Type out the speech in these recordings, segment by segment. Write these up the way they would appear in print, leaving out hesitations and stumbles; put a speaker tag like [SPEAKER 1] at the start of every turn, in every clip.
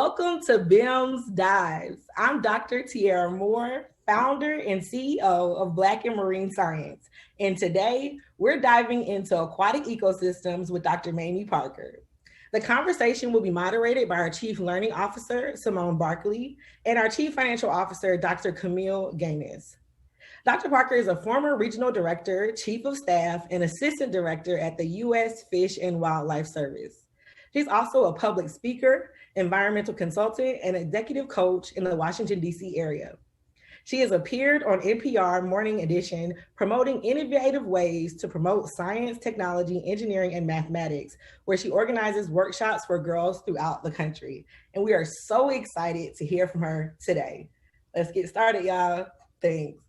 [SPEAKER 1] Welcome to BIMS Dives. I'm Dr. Tiara Moore, founder and CEO of Black and Marine Science. And today we're diving into aquatic ecosystems with Dr. Mamie Parker. The conversation will be moderated by our Chief Learning Officer, Simone Barkley, and our Chief Financial Officer, Dr. Camille Gaines. Dr. Parker is a former regional director, chief of staff, and assistant director at the U.S. Fish and Wildlife Service. She's also a public speaker, environmental consultant, and executive coach in the Washington, D.C. area. She has appeared on NPR Morning Edition, promoting innovative ways to promote science, technology, engineering, and mathematics, where she organizes workshops for girls throughout the country. And we are so excited to hear from her today. Let's get started, y'all. Thanks.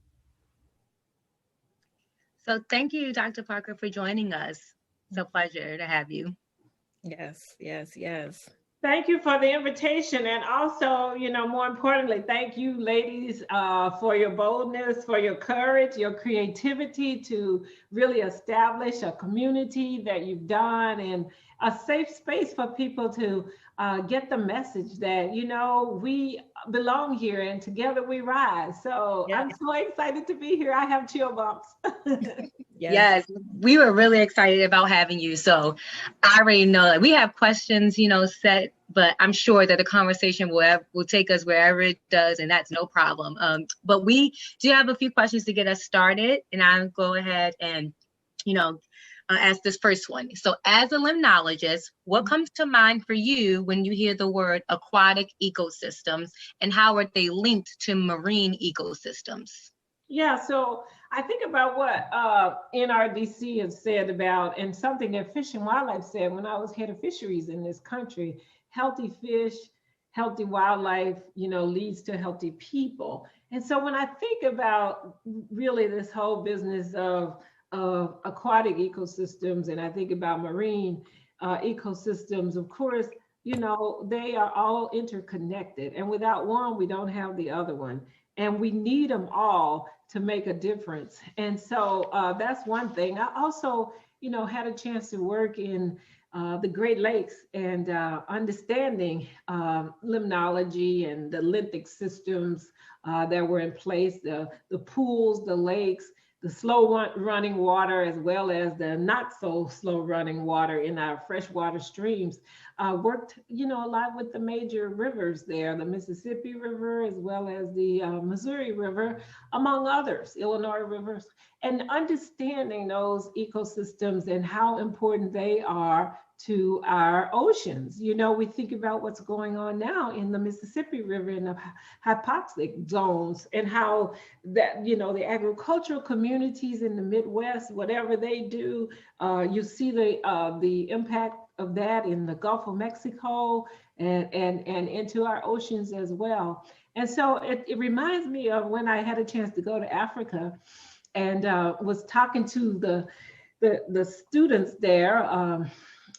[SPEAKER 2] So thank you, Dr. Parker, for joining us. It's a pleasure to have you.
[SPEAKER 1] Yes.
[SPEAKER 3] Thank you for the invitation. And also, more importantly, thank you, ladies, for your boldness, for your courage, your creativity to really establish a community that you've done and a safe space for people to get the message that, we belong here and together we rise. So yeah. I'm so excited to be here. I have chill bumps.
[SPEAKER 2] Yes, we were really excited about having you. So I already know that we have questions, set, but I'm sure that the conversation will take us wherever it does, and that's no problem. But we do have a few questions to get us started, and I'll go ahead and, ask this first one. So as a limnologist, what comes to mind for you when you hear the word aquatic ecosystems, and how are they linked to marine ecosystems?
[SPEAKER 3] Yeah, so I think about what NRDC has said about, and something that Fish and Wildlife said when I was head of fisheries in this country: healthy fish, healthy wildlife, leads to healthy people. And so when I think about really this whole business of aquatic ecosystems, and I think about marine ecosystems, of course, they are all interconnected. And without one, we don't have the other one. And we need them all to make a difference. And so that's one thing. I also, had a chance to work in the Great Lakes and understanding limnology and the lymphatic systems that were in place, the pools, the lakes, the slow running water, as well as the not so slow running water in our freshwater streams. Worked, a lot with the major rivers there, the Mississippi River, as well as the Missouri River, among others, Illinois rivers, and understanding those ecosystems and how important they are to our oceans. We think about what's going on now in the Mississippi River in the hypoxic zones, and how that, the agricultural communities in the Midwest, whatever they do, you see the impact of that in the Gulf of Mexico and into our oceans as well. And so it reminds me of when I had a chance to go to Africa and was talking to the students there.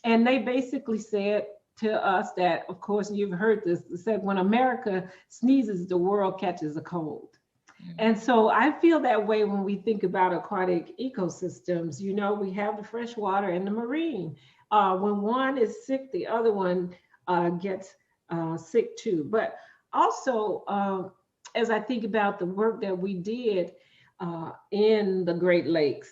[SPEAKER 3] And they basically said to us that, of course, you've heard this, said when America sneezes, the world catches a cold. Mm-hmm. And so I feel that way when we think about aquatic ecosystems. We have the freshwater and the marine. When one is sick, the other one gets sick too. But also, as I think about the work that we did in the Great Lakes,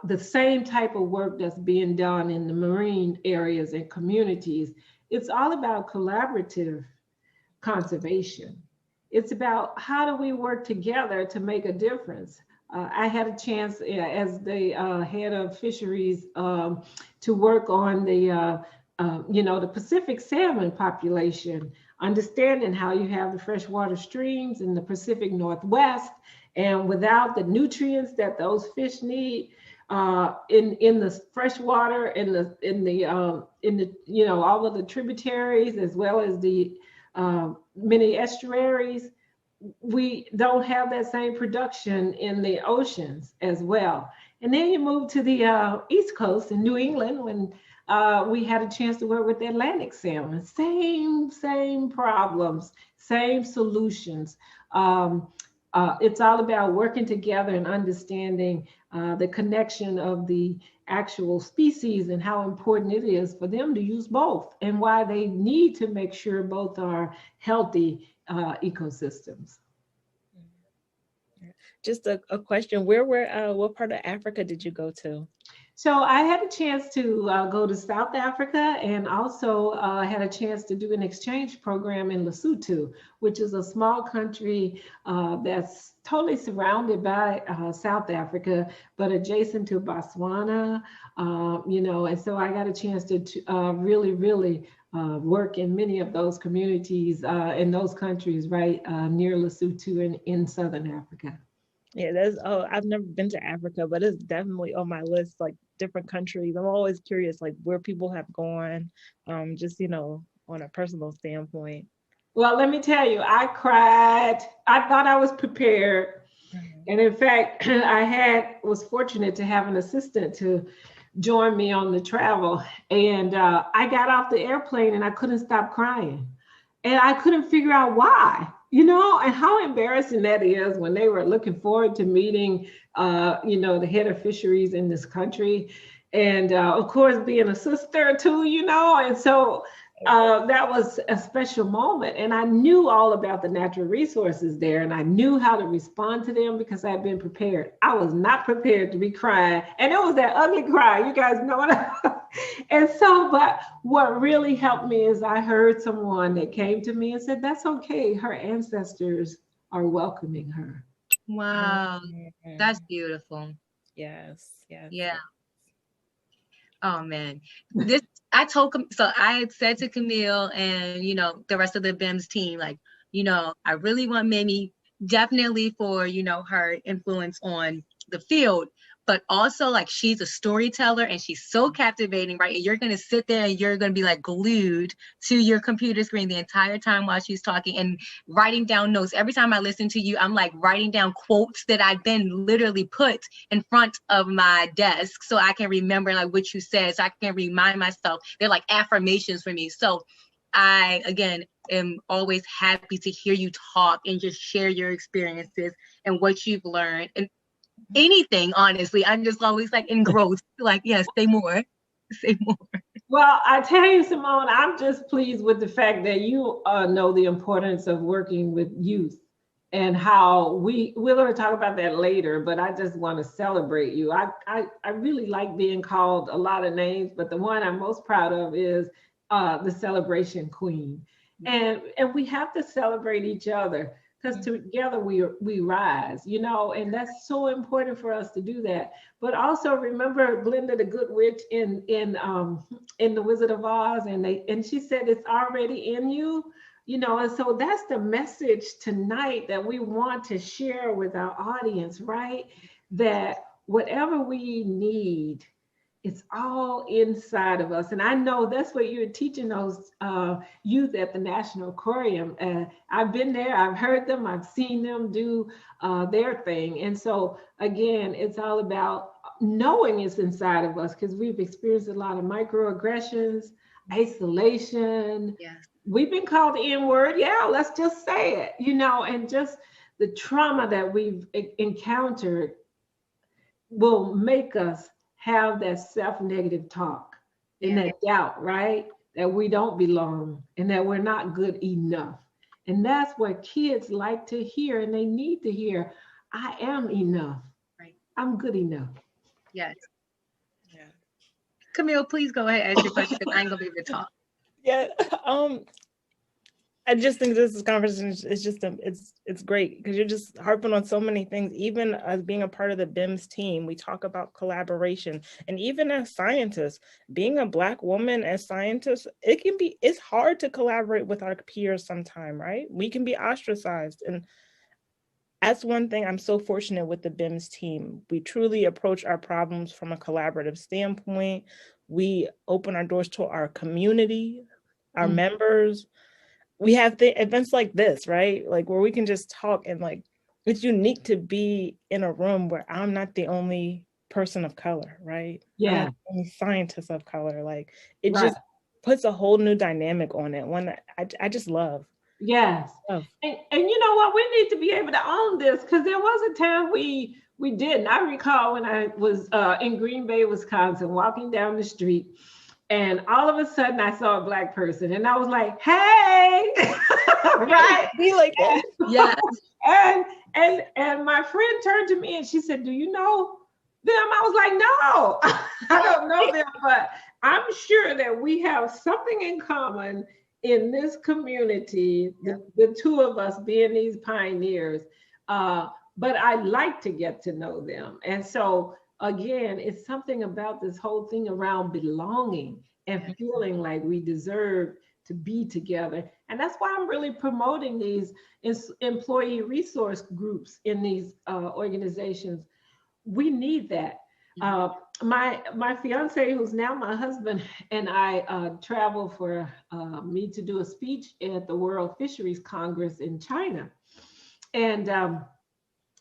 [SPEAKER 3] the same type of work that's being done in the marine areas and communities, it's all about collaborative conservation. It's about how do we work together to make a difference. I had a chance as the head of fisheries to work on the Pacific salmon population, understanding how you have the freshwater streams in the Pacific Northwest, and without the nutrients that those fish need in the freshwater, in the all of the tributaries, as well as the many estuaries, we don't have that same production in the oceans as well. And then you move to the East Coast in New England, when we had a chance to work with the Atlantic salmon. Same problems, same solutions. it's all about working together and understanding the connection of the actual species and how important it is for them to use both and why they need to make sure both are healthy ecosystems.
[SPEAKER 1] Just a question, what part of Africa did you go to?
[SPEAKER 3] So I had a chance to go to South Africa, and also had a chance to do an exchange program in Lesotho, which is a small country that's totally surrounded by South Africa, but adjacent to Botswana, and so I got a chance to really work in many of those communities in those countries right near Lesotho and in Southern Africa.
[SPEAKER 1] Yeah, I've never been to Africa, but it's definitely on my list, like different countries. I'm always curious, like where people have gone, just, on a personal standpoint.
[SPEAKER 3] Well, let me tell you, I cried. I thought I was prepared. Mm-hmm. And in fact, I was fortunate to have an assistant to join me on the travel. And I got off the airplane and I couldn't stop crying. And I couldn't figure out why. And how embarrassing that is when they were looking forward to meeting, the head of fisheries in this country. And of course, being a sister too, and so that was a special moment. And I knew all about the natural resources there, and I knew how to respond to them because I had been prepared. I was not prepared to be crying. And it was that ugly cry. You guys know what And so, but what really helped me is I heard someone that came to me and said, that's okay. Her ancestors are welcoming her.
[SPEAKER 2] Wow. That's beautiful.
[SPEAKER 1] Yes.
[SPEAKER 2] Yeah. Oh man, I had said to Camille and, the rest of the BIMS team, like, I really want Mamie definitely for, her influence on the field, but also like she's a storyteller and she's so captivating, right? And you're going to sit there and you're going to be like glued to your computer screen the entire time while she's talking and writing down notes. Every time I listen to you, I'm like writing down quotes that I then literally put in front of my desk so I can remember like what you said, so I can remind myself. They're like affirmations for me. So I, again, am always happy to hear you talk and just share your experiences and what you've learned. And anything, honestly, I'm just always like engrossed, like, yes, say more.
[SPEAKER 3] Well, I tell you, Simone, I'm just pleased with the fact that you know the importance of working with youth and how we're going to talk about that later, but I just want to celebrate you. I really like being called a lot of names, but the one I'm most proud of is the celebration queen. And we have to celebrate each other, because together we rise, and that's so important for us to do that. But also remember Glinda the Good Witch in The Wizard of Oz, and she said it's already in you, and so that's the message tonight that we want to share with our audience, right? That whatever we need, it's all inside of us. And I know that's what you're teaching those youth at the National Aquarium. I've been there, I've heard them, I've seen them do their thing. And so again, it's all about knowing it's inside of us, because we've experienced a lot of microaggressions, isolation.
[SPEAKER 2] Yes.
[SPEAKER 3] We've been called the N-word. Yeah, let's just say it, and just the trauma that we've encountered will make us have that self-negative talk and that doubt, right? That we don't belong and that we're not good enough. And that's what kids like to hear, and they need to hear. I am enough.
[SPEAKER 2] Right.
[SPEAKER 3] I'm good enough.
[SPEAKER 2] Yes. Yeah. Camille, please go ahead and ask your question, because I ain't gonna be able to talk.
[SPEAKER 1] Yeah. I just think this conversation is just it's great, because you're just harping on so many things. Even as being a part of the BIMS team, we talk about collaboration, and even as scientists, being a Black woman as scientists, it's hard to collaborate with our peers sometimes, right? We can be ostracized, and that's one thing I'm so fortunate with the BIMS team. We truly approach our problems from a collaborative standpoint. We open our doors to our community, our members. We have the events like this, right? Like where we can just talk, and like, it's unique to be in a room where I'm not the only person of color, right?
[SPEAKER 3] Yeah.
[SPEAKER 1] I'm not the only scientist of color. Like it just puts a whole new dynamic on it. One that I just love.
[SPEAKER 3] Yes.
[SPEAKER 2] Oh.
[SPEAKER 3] And you know what? We need to be able to own this, because there was a time we didn't. I recall when I was in Green Bay, Wisconsin, walking down the street, and all of a sudden I saw a Black person, and I was like, "Hey!" Right?
[SPEAKER 1] Be like that.
[SPEAKER 2] Yes.
[SPEAKER 3] And my friend turned to me and she said, "Do you know them?" I was like, "No, I don't know them, but I'm sure that we have something in common in this community, the two of us being these pioneers. But I'd like to get to know them." And so again, it's something about this whole thing around belonging and feeling like we deserve to be together. And that's why I'm really promoting these employee resource groups in these organizations. We need that. My fiance, who's now my husband, and I travel for me to do a speech at the World Fisheries Congress in China. And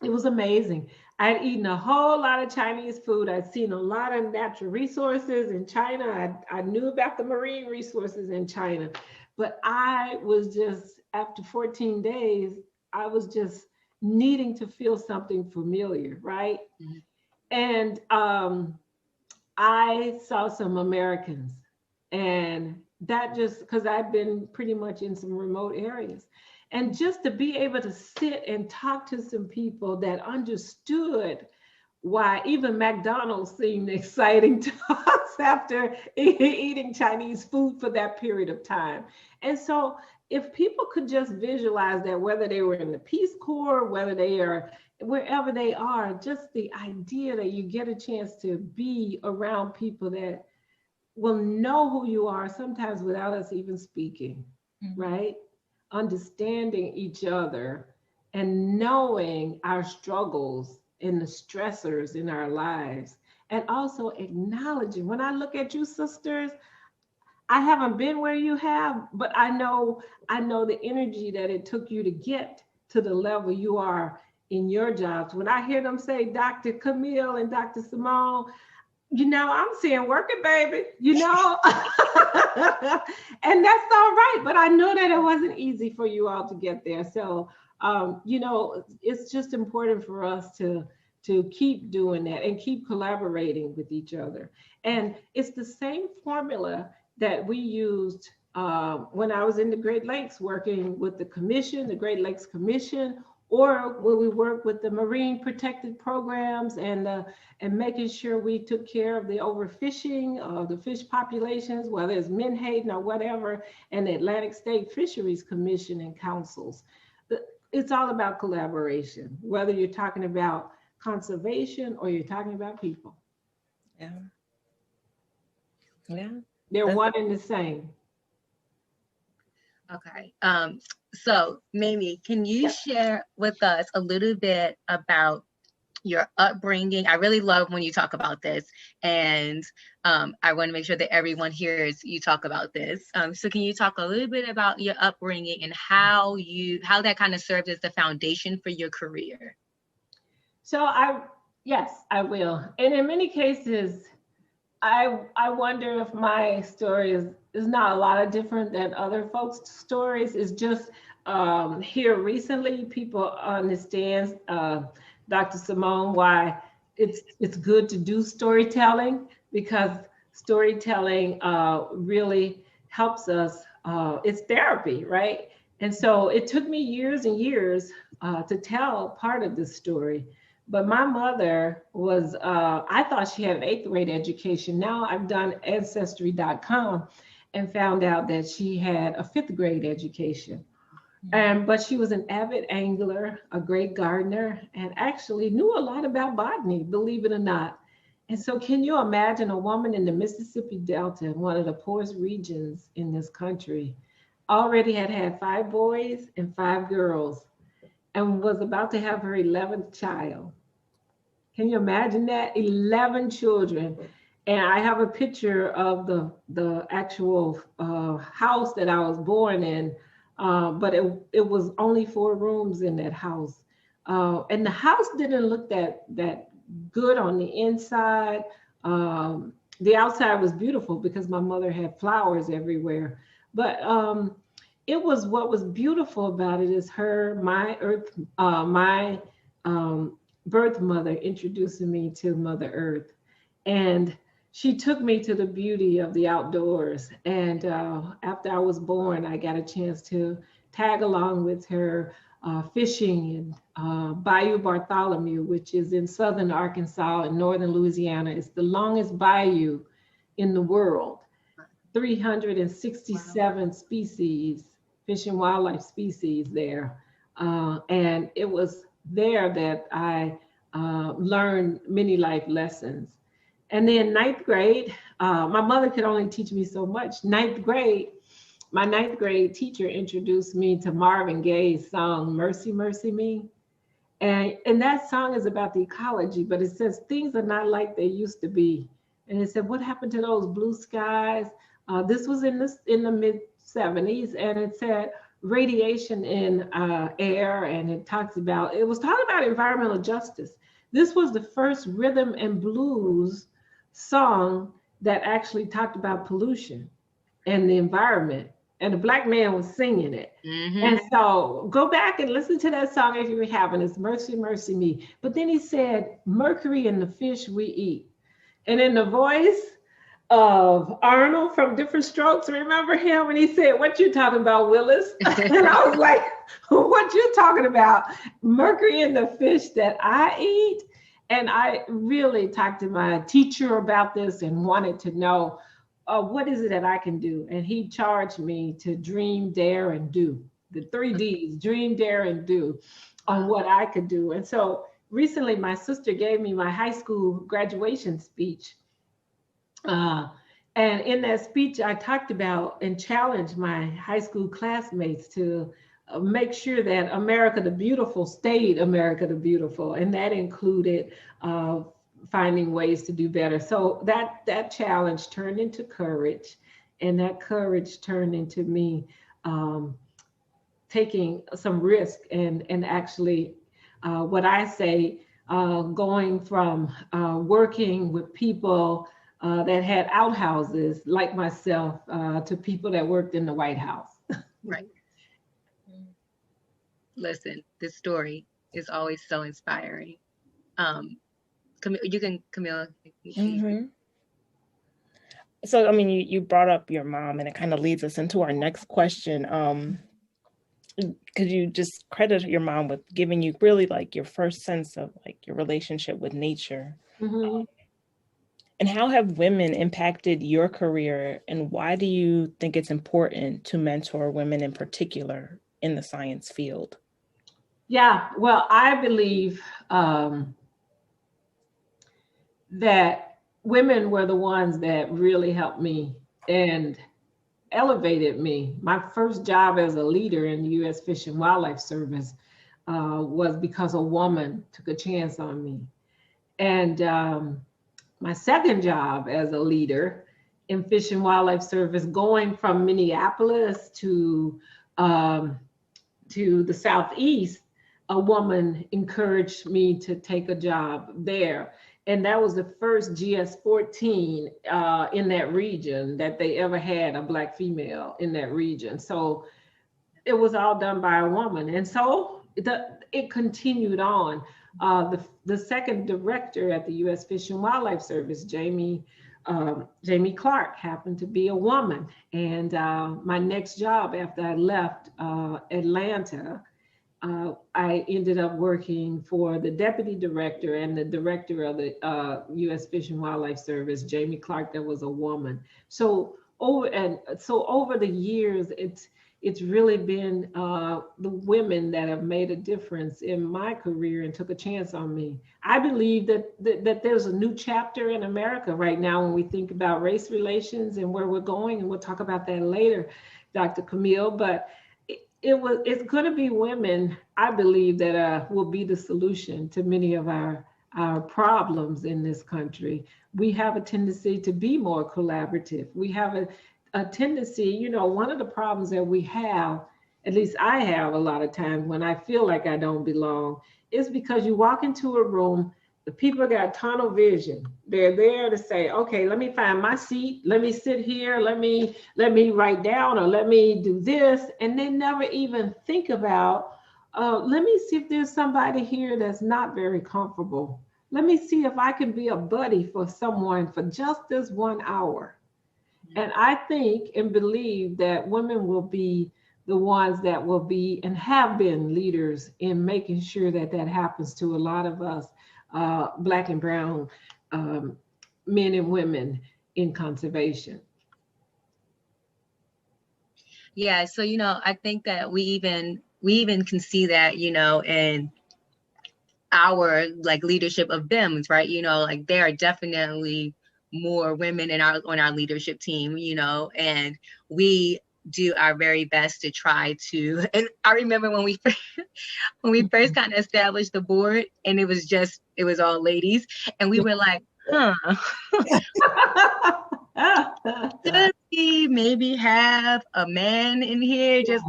[SPEAKER 3] it was amazing. I'd eaten a whole lot of Chinese food. I'd seen a lot of natural resources in China. I knew about the marine resources in China. But I was just, after 14 days, I was just needing to feel something familiar, right? Mm-hmm. And I saw some Americans, and that just, because I've been pretty much in some remote areas. And just to be able to sit and talk to some people that understood why even McDonald's seemed exciting to us after eating Chinese food for that period of time. And so if people could just visualize that, whether they were in the Peace Corps, whether they are wherever they are, just the idea that you get a chance to be around people that will know who you are, sometimes without us even speaking, right? Understanding each other and knowing our struggles and the stressors in our lives, and also acknowledging. When I look at you sisters, I haven't been where you have, but I know the energy that it took you to get to the level you are in your jobs. When I hear them say Dr. Camille and Dr. Simone, you know, I'm saying, work it, baby, you know. And that's all right, but I know that it wasn't easy for you all to get there. So you know, it's just important for us to keep doing that and keep collaborating with each other. And it's the same formula that we used when I was in the Great Lakes working with the commission, the Great Lakes Commission, or when we worked with the marine protected programs and making sure we took care of the overfishing of the fish populations, whether it's Menhaden or whatever, and the Atlantic State Fisheries Commission and councils. It's all about collaboration, whether you're talking about conservation or you're talking about people.
[SPEAKER 1] Yeah. Yeah.
[SPEAKER 3] They're one and the same.
[SPEAKER 2] Okay. So Mamie, can you share with us a little bit about your upbringing? I really love when you talk about this, and I want to make sure that everyone hears you talk about this. So can you talk a little bit about your upbringing and how that kind of served as the foundation for your career?
[SPEAKER 3] So yes, I will. And in many cases, I wonder if my story is not a lot of different than other folks' stories. It's just here recently, people understand, Dr. Simone, why it's good to do storytelling, because storytelling really helps us. It's therapy, right? And so it took me years and years to tell part of this story. But my mother was, I thought she had an 8th grade education. Now I've done Ancestry.com and found out that she had a 5th grade education. But she was an avid angler, a great gardener, and actually knew a lot about botany, believe it or not. And so can you imagine a woman in the Mississippi Delta, one of the poorest regions in this country, already had 5 boys and 5 girls, and was about to have her 11th child. Can you imagine that? 11 children. And I have a picture of the actual house that I was born in, but it was only 4 rooms in that house. And the house didn't look that good on the inside. The outside was beautiful because my mother had flowers everywhere. But what was beautiful about it is my birth mother introducing me to Mother Earth. And she took me to the beauty of the outdoors. And after I was born, I got a chance to tag along with her fishing in Bayou Bartholomew, which is in southern Arkansas and northern Louisiana. It's the longest bayou in the world. 367 species, fish and wildlife species there. And it was there that I learned many life lessons. And then ninth grade, my mother could only teach me so much. My ninth grade teacher introduced me to Marvin Gaye's song, Mercy, Mercy Me. And that song is about the ecology, but it says things are not like they used to be. And it said, what happened to those blue skies? This was in the mid 70s, and it said radiation in air, and it was talking about environmental justice. This was the first rhythm and blues song that actually talked about pollution and the environment, and a Black man was singing it. Mm-hmm. And so go back and listen to that song if you haven't. It's Mercy, Mercy Me. But then he said, mercury in the fish we eat. And in the voice of Arnold from Different Strokes, remember him? And he said, what you talking about, Willis? And I was like, what you talking about? Mercury in the fish that I eat? And I really talked to my teacher about this and wanted to know, what is it that I can do? And he charged me to dream, dare, and do. The 3 Ds, dream, dare, and do, on what I could do. And so recently, my sister gave me my high school graduation speech. And in that speech, I talked about and challenged my high school classmates to make sure that America the Beautiful stayed America the Beautiful. And that included finding ways to do better. So that challenge turned into courage, and that courage turned into me taking some risk and actually what I say, going from working with people that had outhouses like myself to people that worked in the White House.
[SPEAKER 2] Right. Listen, this story is always so inspiring. Camille.
[SPEAKER 4] Mm-hmm. So, I mean, you brought up your mom, and it kind of leads us into our next question. Could you just credit your mom with giving you really like your first sense of like your relationship with nature? Mm-hmm. And how have women impacted your career, and why do you think it's important to mentor women in particular in the science field?
[SPEAKER 3] Yeah, well, I believe that women were the ones that really helped me and elevated me. My first job as a leader in the U.S. Fish and Wildlife Service was because a woman took a chance on me. And my second job as a leader in Fish and Wildlife Service, going from Minneapolis to the Southeast, a woman encouraged me to take a job there. And that was the first GS-14 in that region that they ever had a Black female in that region. So it was all done by a woman. And so it continued on. The second director at the U.S. Fish and Wildlife Service, Jamie Clark, happened to be a woman. And my next job after I left Atlanta, I ended up working for the deputy director and the director of the U.S. Fish and Wildlife Service, Jamie Clark, that was a woman. So over the years, it's really been the women that have made a difference in my career and took a chance on me. I believe that there's a new chapter in America right now when we think about race relations and where we're going, and we'll talk about that later, Dr. Camille. But it's going to be women, I believe, that will be the solution to many of our problems in this country. We have a tendency to be more collaborative. We have a tendency, one of the problems that we have, at least I have a lot of times when I feel like I don't belong, is because you walk into a room The people got tunnel vision. They're there to say, okay, let me find my seat. Let me sit here. Let me write down, or let me do this. And they never even think about, let me see if there's somebody here that's not very comfortable. Let me see if I can be a buddy for someone for just this 1 hour. And I think and believe that women will be the ones that will be and have been leaders in making sure that that happens to a lot of us, Black and brown men and women in conservation.
[SPEAKER 2] Yeah, so I think that we even can see that, in our like leadership of BIMS, right? Like there are definitely more women on our leadership team, and we do our very best to try to. And I remember when we first kind of established the board, and it was all ladies, and we were like, should we maybe have a man in here, just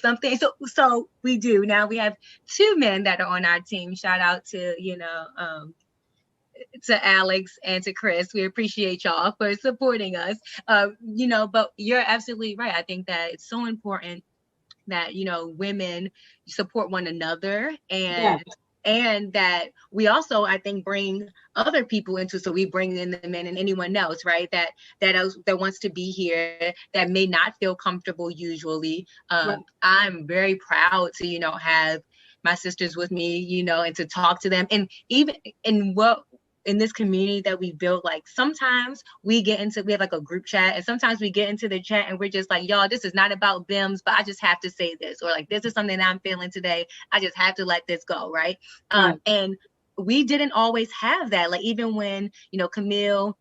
[SPEAKER 2] something. So we do now. We have 2 men that are on our team. Shout out to to Alex and to Chris. We appreciate y'all for supporting us. But you're absolutely right. I think that it's so important that, women support one another, and that we also, I think, bring other people into, so we bring in the men and anyone else, right? That wants to be here, that may not feel comfortable usually. Right. I'm very proud to, have my sisters with me, and to talk to them. And even in this community that we built, like sometimes we have like a group chat, and sometimes we get into the chat and we're just like, y'all, this is not about BIMS, but I just have to say this, or like, this is something that I'm feeling today. I just have to let this go. Right. And we didn't always have that. Like even when, Camille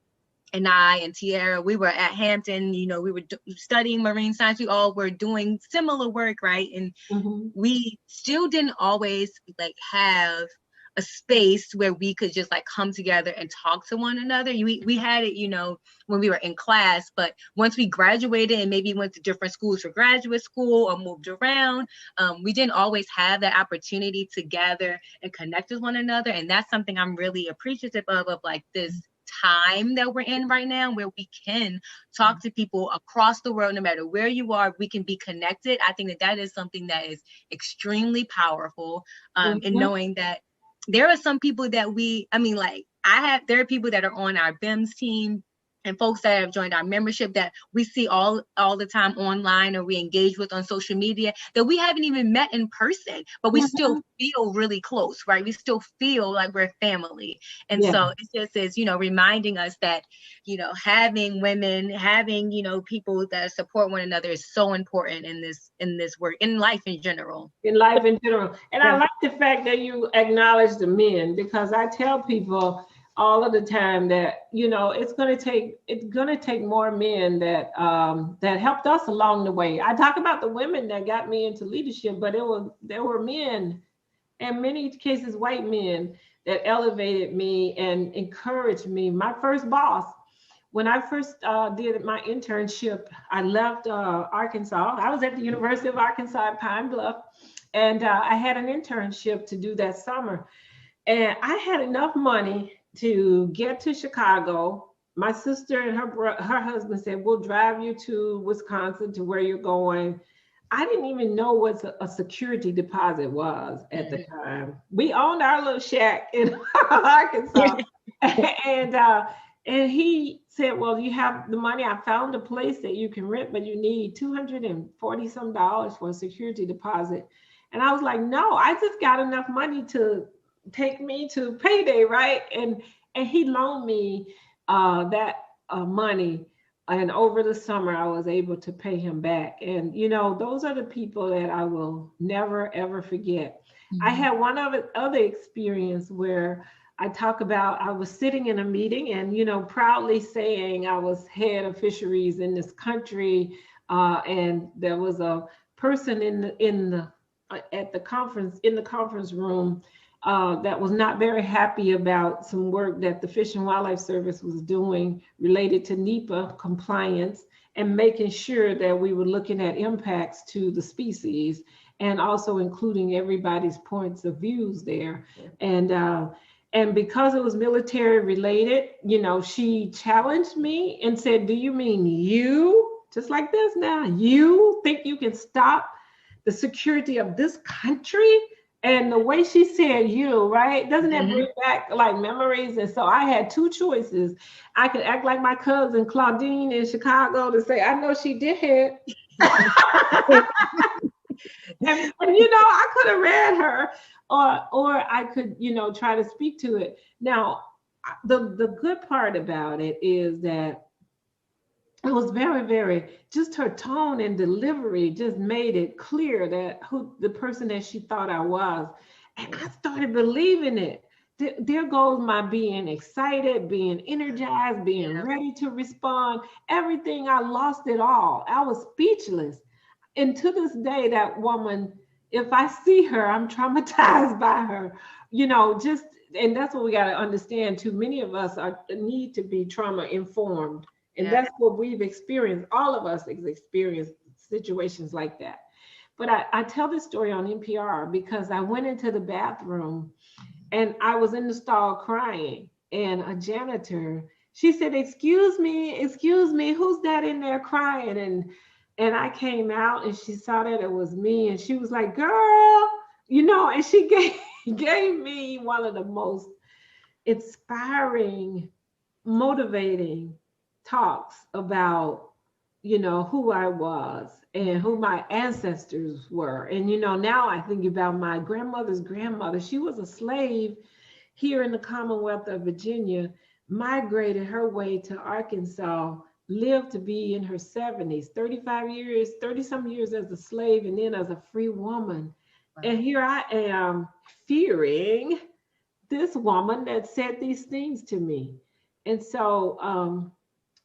[SPEAKER 2] and I and Tiara, we were at Hampton, we were studying marine science. We all were doing similar work. Right. And we still didn't always like have a space where we could just like come together and talk to one another. We had it, when we were in class, but once we graduated and maybe went to different schools for graduate school or moved around, we didn't always have that opportunity to gather and connect with one another. And that's something I'm really appreciative of like this time that we're in right now, where we can talk to people across the world, no matter where you are, we can be connected. I think that is something that is extremely powerful, in knowing that there are some people that there are people that are on our BIMS team and folks that have joined our membership that we see all the time online, or we engage with on social media, that we haven't even met in person, but we still feel really close, right? We still feel like we're family. And so it just is, reminding us that, having women, having, people that support one another is so important in this work, in life in general. And
[SPEAKER 3] I like the fact that you acknowledge the men, because I tell people all of the time that, it's going to take more men that helped us along the way. I talk about the women that got me into leadership, but there were men, in many cases white men, that elevated me and encouraged me. My first boss, when I first did my internship, I left Arkansas. I was at the University of Arkansas at Pine Bluff, and I had an internship to do that summer. And I had enough money to get to Chicago. My sister and her husband said, we'll drive you to Wisconsin, to where you're going. I didn't even know what a security deposit was at the time. We owned our little shack in Arkansas. And he said, well, you have the money. I found a place that you can rent, but you need $240 some for a security deposit. And I was like, no, I just got enough money to take me to payday, right? And he loaned me that money, and over the summer I was able to pay him back. And those are the people that I will never ever forget. I had one other experience where I talk about, I was sitting in a meeting and proudly saying I was head of fisheries in this country, and there was a person in the conference room that was not very happy about some work that the Fish and Wildlife Service was doing related to NEPA compliance, and making sure that we were looking at impacts to the species, and also including everybody's points of views there. And And because it was military related, you know, she challenged me and said, do you mean you, just like this now, you think you can stop the security of this country? And the way she said you, right? Doesn't that bring back like memories? And so I had two choices. I could act like my cousin Claudine in Chicago to say, I know she did. and you know, I could have read her, or I could, you know, try to speak to it. Now, the good part about it is that it was very, very, just her tone and delivery just made it clear that who the person that she thought I was. And I started believing it. There goes my being excited, being energized, being ready to respond. Everything, I lost it all. I was speechless. And to this day, that woman, if I see her, I'm traumatized by her, you know, just, and that's what we got to understand too. Many of us need to be trauma informed. And that's what we've experienced. All of us have experienced situations like that. But I tell this story on NPR because I went into the bathroom and I was in the stall crying, and a janitor, she said, excuse me, who's that in there crying? And I came out and she saw that it was me, and she was like, girl, you know, and she gave me one of the most inspiring, motivating talks about, you know, who I was and who my ancestors were. And, you know, now I think about my grandmother's grandmother. She was a slave here in the Commonwealth of Virginia, migrated her way to Arkansas, lived to be in her 70s, 35 years, 30 some years as a slave, and then as a free woman. Wow. And here I am fearing this woman that said these things to me. And so,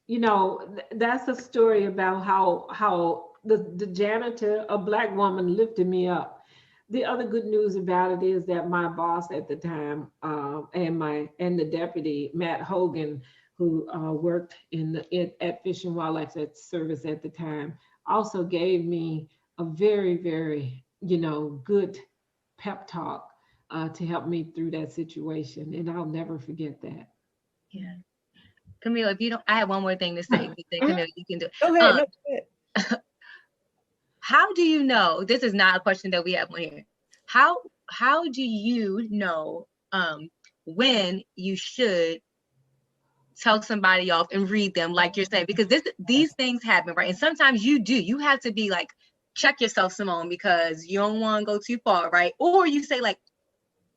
[SPEAKER 3] you know, that's a story about how the janitor, a Black woman, lifted me up. The other good news about it is that my boss at the time, and the deputy, Matt Hogan, who worked at Fish and Wildlife Service at the time, also gave me a very, very, you know, good pep talk to help me through that situation. And I'll never forget that.
[SPEAKER 2] Yeah. Camille, if you don't, I have one more thing to say. Camille, you can do it.
[SPEAKER 4] Go ahead. Go ahead.
[SPEAKER 2] How do you know, this is not a question that we have on here. How do you know when you should tell somebody off and read them, like you're saying, because these things happen, right? And sometimes you have to be like, check yourself, Simone, because you don't want to go too far, right? Or you say like,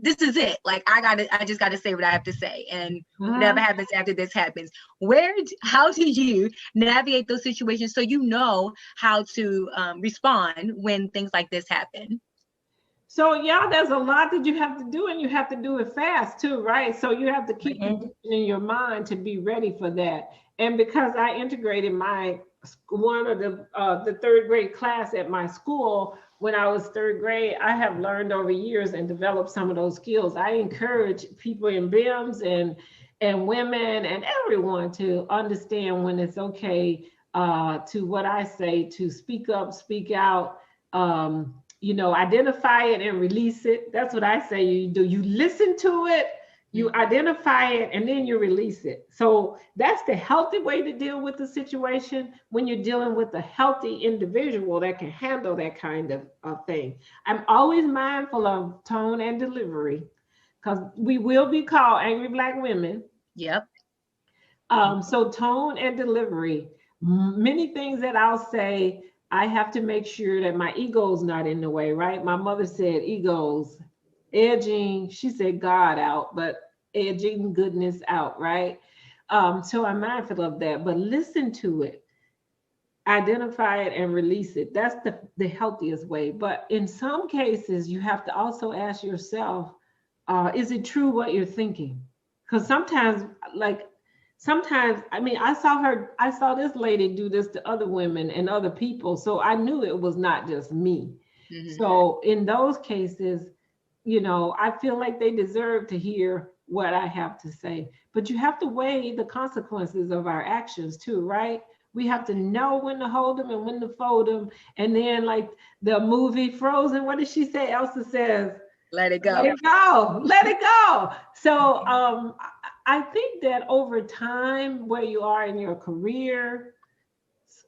[SPEAKER 2] this is it. Like, I just got to say what I have to say. And whatever happens after this happens. How do you navigate those situations so you know how to respond when things like this happen?
[SPEAKER 3] So yeah, there's a lot that you have to do, and you have to do it fast too, right? So you have to keep it in your mind to be ready for that. And because I integrated one of the third grade class at my school when I was third grade, I have learned over years and developed some of those skills. I encourage people in BIMS and women and everyone to understand when it's okay to what I say, to speak up, speak out, you know, identify it and release it. That's what I say you do. You listen to it, you identify it, and then you release it. So that's the healthy way to deal with the situation when you're dealing with a healthy individual that can handle that kind of thing. I'm always mindful of tone and delivery, because we will be called angry Black women.
[SPEAKER 2] Yep.
[SPEAKER 3] So tone and delivery, many things that I'll say, I have to make sure that my ego's not in the way, right? My mother said egos, edging, she said God out, but edging goodness out, right? So I'm mindful of that, but listen to it, identify it, and release it. That's the healthiest way. But in some cases, you have to also ask yourself, is it true what you're thinking? Because sometimes, I mean, I saw this lady do this to other women and other people. So I knew it was not just me. Mm-hmm. So in those cases, you know, I feel like they deserve to hear what I have to say. But you have to weigh the consequences of our actions too, right? We have to know when to hold them and when to fold them. And then like the movie Frozen, what did she say? Elsa says,
[SPEAKER 2] Let it go.
[SPEAKER 3] Let it go. Let it go. So I think that over time, where you are in your career,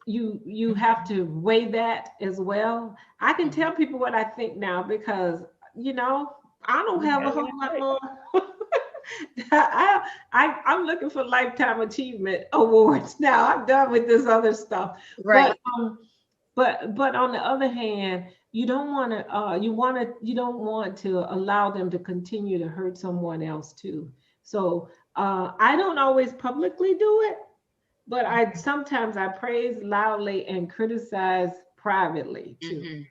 [SPEAKER 3] you have to weigh that as well. I can tell people what I think now because, you know, I don't have a whole lot more. I'm looking for lifetime achievement awards now. I'm done with this other stuff.
[SPEAKER 2] Right.
[SPEAKER 3] But on the other hand, you don't want to allow them to continue to hurt someone else too. So I don't always publicly do it, but sometimes I praise loudly and criticize privately too. Mm-hmm.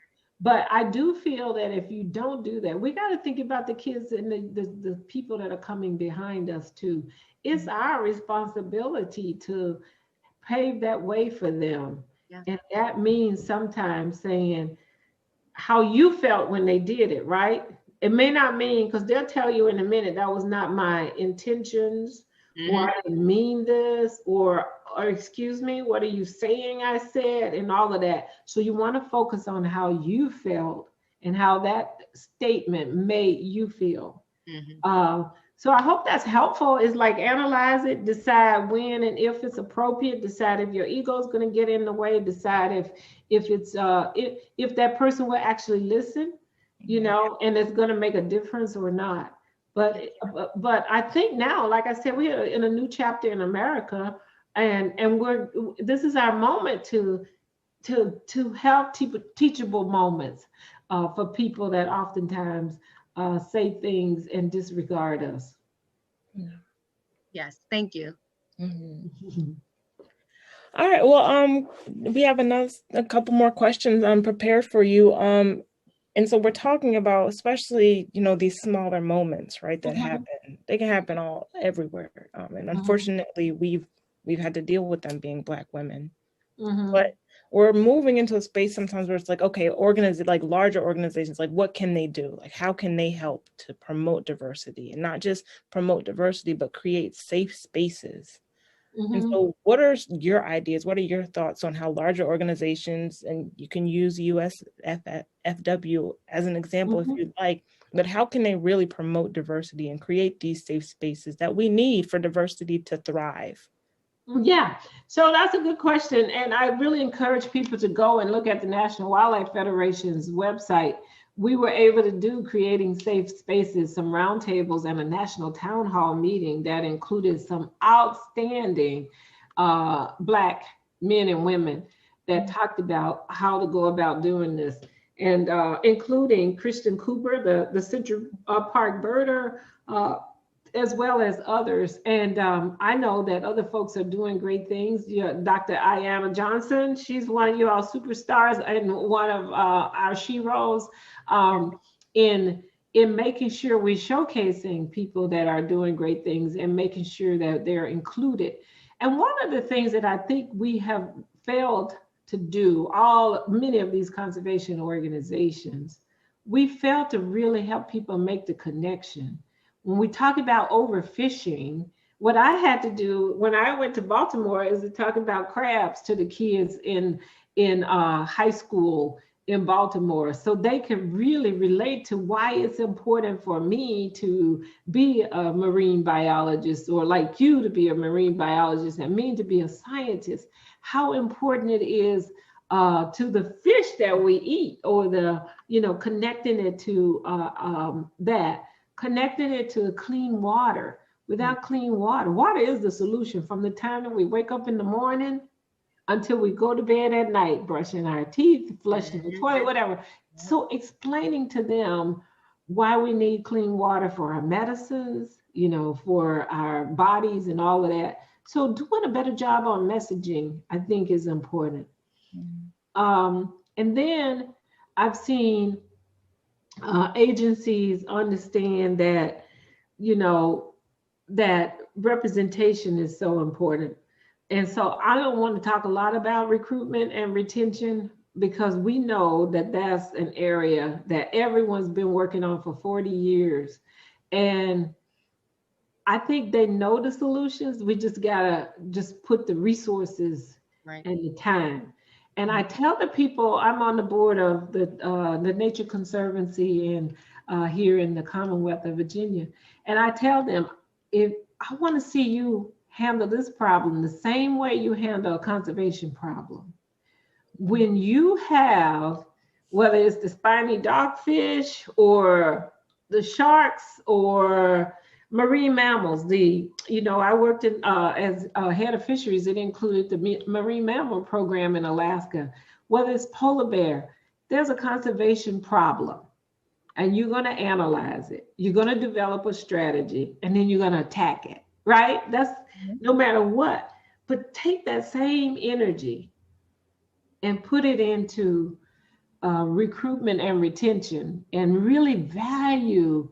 [SPEAKER 3] But I do feel that if you don't do that, we got to think about the kids and the people that are coming behind us too. It's our responsibility to pave that way for them. Yeah. And that means sometimes saying how you felt when they did it, right? It may not mean, because they'll tell you in a minute, that was not my intentions, or I didn't mean this, or excuse me, what are you saying I said, and all of that. So you want to focus on how you felt and how that statement made you feel. So I hope that's helpful. It's like analyze it, decide when and if it's appropriate, decide if your ego is going to get in the way, decide if it's if that person will actually listen, you know, and it's going to make a difference or not. But I think now, like I said, we are in a new chapter in America, and this is our moment to have teachable moments for people that oftentimes say things and disregard us.
[SPEAKER 2] Yes, thank you.
[SPEAKER 4] Mm-hmm. All right. Well, we have a couple more questions prepared for you. And so we're talking about, especially, you know, these smaller moments, right, that happen. They can happen everywhere. And unfortunately, we've had to deal with them being Black women. But we're moving into a space sometimes where it's like, okay, like larger organizations, like what can they do? Like how can they help to promote diversity, and not just promote diversity, but create safe spaces? And so what are your ideas? What are your thoughts on how larger organizations, and you can use USFW as an example if you'd like, but how can they really promote diversity and create these safe spaces that we need for diversity to thrive?
[SPEAKER 3] Yeah, so that's a good question. And I really encourage people to go and look at the National Wildlife Federation's website. We were able to do creating safe spaces, some roundtables, and a national town hall meeting that included some outstanding Black men and women that talked about how to go about doing this, and including Christian Cooper, the Central Park birder, as well as others. And I know that other folks are doing great things. Dr. Ayanna Johnson, she's one of you all superstars and one of our sheroes in making sure we're showcasing people that are doing great things and making sure that they're included. And one of the things that I think we have failed to do, many of these conservation organizations, we failed to really help people make the connection. When we talk about overfishing, what I had to do when I went to Baltimore is to talk about crabs to the kids in high school in Baltimore, so they can really relate to why it's important for me to be a marine biologist, or like you to be a marine biologist, and me to be a scientist, how important it is to the fish that we eat, or connecting it to connecting it to clean water. Without clean water is the solution from the time that we wake up in the morning until we go to bed at night, brushing our teeth, flushing the toilet, whatever. So explaining to them why we need clean water for our medicines, for our bodies and all of that. So doing a better job on messaging, I think, is important. And then I've seen agencies understand that, that representation is so important. And so I don't want to talk a lot about recruitment and retention, because we know that that's an area that everyone's been working on for 40 years. And I think they know the solutions. We just gotta put the resources and the time. And I tell the people, I'm on the board of the Nature Conservancy, and here in the Commonwealth of Virginia. And I tell them, if I want to see you handle this problem the same way you handle a conservation problem. When you have, whether it's the spiny dogfish or the sharks or marine mammals, I worked in as head of fisheries. It included the marine mammal program in Alaska. Whether it's polar bear, there's a conservation problem, and you're going to analyze it. You're going to develop a strategy, and then you're going to attack it. Right? That's no matter what. But take that same energy and put it into recruitment and retention, and really value